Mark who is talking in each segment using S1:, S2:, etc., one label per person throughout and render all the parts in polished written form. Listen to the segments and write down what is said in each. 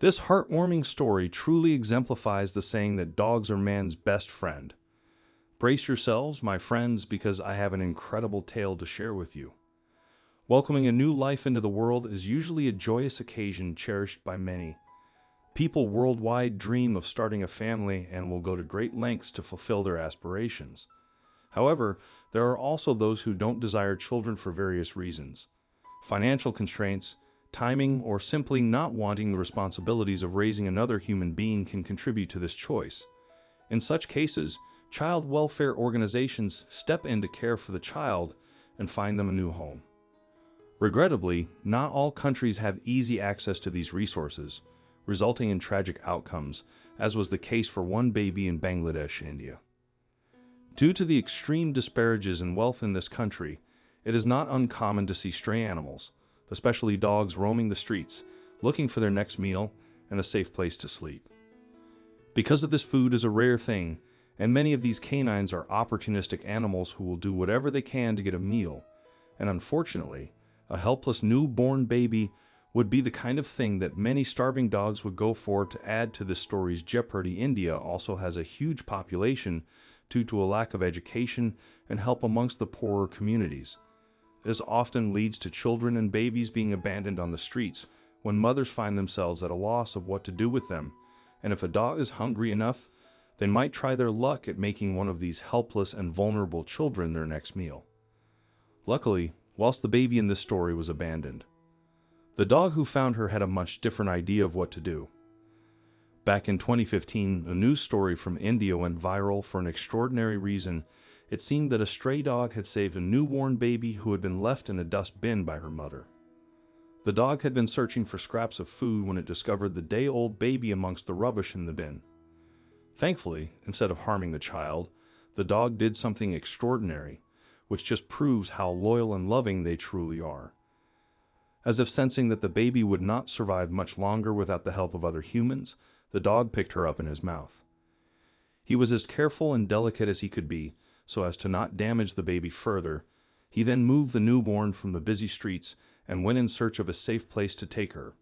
S1: This heartwarming story truly exemplifies the saying that dogs are man's best friend. Brace yourselves, my friends, because I have an incredible tale to share with you. Welcoming a new life into the world is usually a joyous occasion cherished by many. People worldwide dream of starting a family and will go to great lengths to fulfill their aspirations. However, there are also those who don't desire children for various reasons. Financial constraints, timing, or simply not wanting the responsibilities of raising another human being can contribute to this choice. In such cases, child welfare organizations step in to care for the child and find them a new home. Regrettably, not all countries have easy access to these resources, resulting in tragic outcomes, as was the case for one baby in Bangladesh, India. Due to the extreme disparages in wealth in this country, it is not uncommon to see stray animals, especially dogs, roaming the streets, looking for their next meal and a safe place to sleep. Because of this, food is a rare thing, and many of these canines are opportunistic animals who will do whatever they can to get a meal, and unfortunately, a helpless newborn baby would be the kind of thing that many starving dogs would go for. To add to this story's jeopardy, India also has a huge population due to a lack of education and help amongst the poorer communities. This often leads to children and babies being abandoned on the streets when mothers find themselves at a loss of what to do with them, and if a dog is hungry enough, they might try their luck at making one of these helpless and vulnerable children their next meal. Luckily, whilst the baby in this story was abandoned, the dog who found her had a much different idea of what to do. Back in 2015, a news story from India went viral for an extraordinary reason. It seemed that a stray dog had saved a newborn baby who had been left in a dust bin by her mother. The dog had been searching for scraps of food when it discovered the day-old baby amongst the rubbish in the bin. Thankfully, instead of harming the child, the dog did something extraordinary, which just proves how loyal and loving they truly are. As if sensing that the baby would not survive much longer without the help of other humans, the dog picked her up in his mouth. He was as careful and delicate as he could be, so as to not damage the baby further. He then moved the newborn from the busy streets and went in search of a safe place to take her.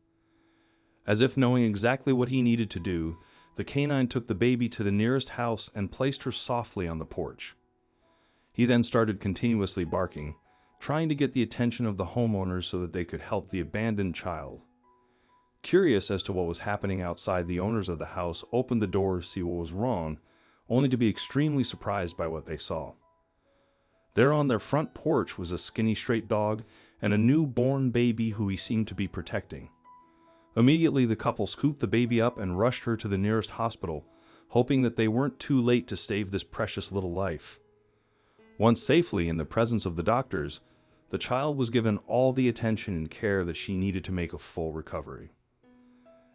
S1: As if knowing exactly what he needed to do, the canine took the baby to the nearest house and placed her softly on the porch. He then started continuously barking, trying to get the attention of the homeowners so that they could help the abandoned child. Curious as to what was happening outside, the owners of the house opened the door to see what was wrong, only to be extremely surprised by what they saw. There on their front porch was a skinny straight dog and a newborn baby who he seemed to be protecting. Immediately, the couple scooped the baby up and rushed her to the nearest hospital, hoping that they weren't too late to save this precious little life. Once safely in the presence of the doctors, the child was given all the attention and care that she needed to make a full recovery.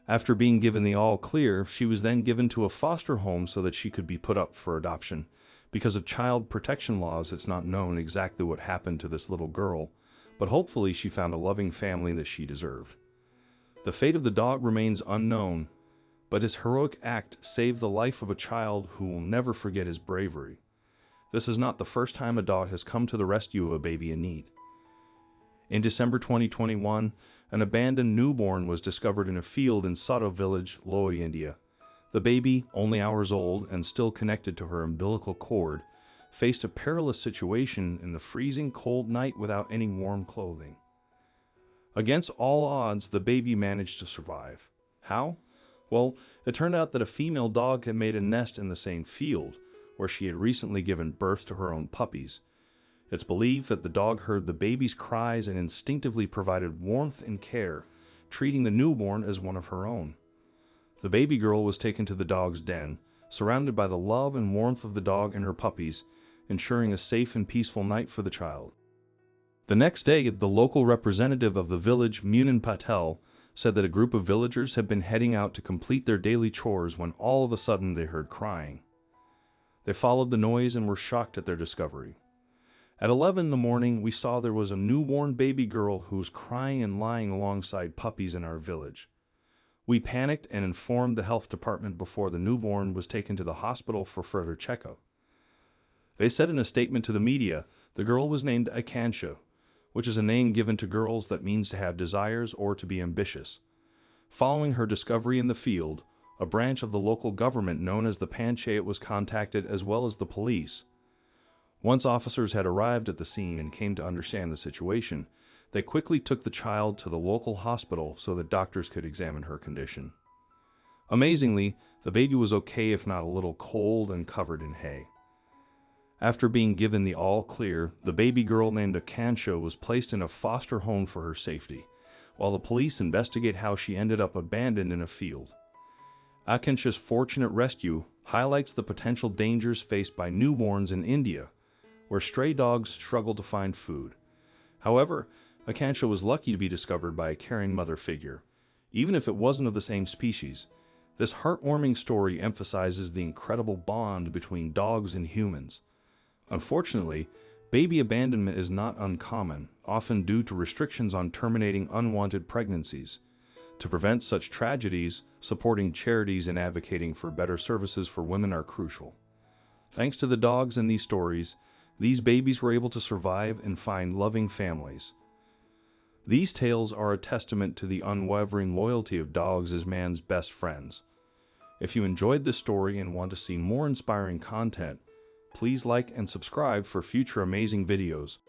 S1: After being given the all clear, she was then given to a foster home so that she could be put up for adoption. Because of child protection laws, it's not known exactly what happened to this little girl, but hopefully she found a loving family that she deserved. The fate of the dog remains unknown, but his heroic act saved the life of a child who will never forget his bravery. This is not the first time a dog has come to the rescue of a baby in need. In December 2021, an abandoned newborn was discovered in a field in Sato village, Loy, India. The baby, only hours old and still connected to her umbilical cord, faced a perilous situation in the freezing cold night without any warm clothing. Against all odds, the baby managed to survive. How? Well, it turned out that a female dog had made a nest in the same field, where she had recently given birth to her own puppies. It's believed that the dog heard the baby's cries and instinctively provided warmth and care, treating the newborn as one of her own. The baby girl was taken to the dog's den, surrounded by the love and warmth of the dog and her puppies, ensuring a safe and peaceful night for the child. The next day, the local representative of the village, Munin Patel, said that a group of villagers had been heading out to complete their daily chores when all of a sudden they heard crying. They followed the noise and were shocked at their discovery. At 11 in the morning, we saw there was a newborn baby girl who was crying and lying alongside puppies in our village. We panicked and informed the health department before the newborn was taken to the hospital for further checkup. They said in a statement to the media, the girl was named Akansha, which is a name given to girls that means to have desires or to be ambitious. Following her discovery in the field, a branch of the local government known as the Panchayat was contacted, as well as the police. Once officers had arrived at the scene and came to understand the situation, they quickly took the child to the local hospital so that doctors could examine her condition. Amazingly, the baby was okay, if not a little cold and covered in hay. After being given the all clear, the baby girl named Akansha was placed in a foster home for her safety, while the police investigate how she ended up abandoned in a field. Akansha's fortunate rescue highlights the potential dangers faced by newborns in India, where stray dogs struggle to find food. However, Akansha was lucky to be discovered by a caring mother figure, even if it wasn't of the same species. This heartwarming story emphasizes the incredible bond between dogs and humans. Unfortunately, baby abandonment is not uncommon, often due to restrictions on terminating unwanted pregnancies. To prevent such tragedies, supporting charities and advocating for better services for women are crucial. Thanks to the dogs in these stories, these babies were able to survive and find loving families. These tales are a testament to the unwavering loyalty of dogs as man's best friends. If you enjoyed this story and want to see more inspiring content, please like and subscribe for future amazing videos.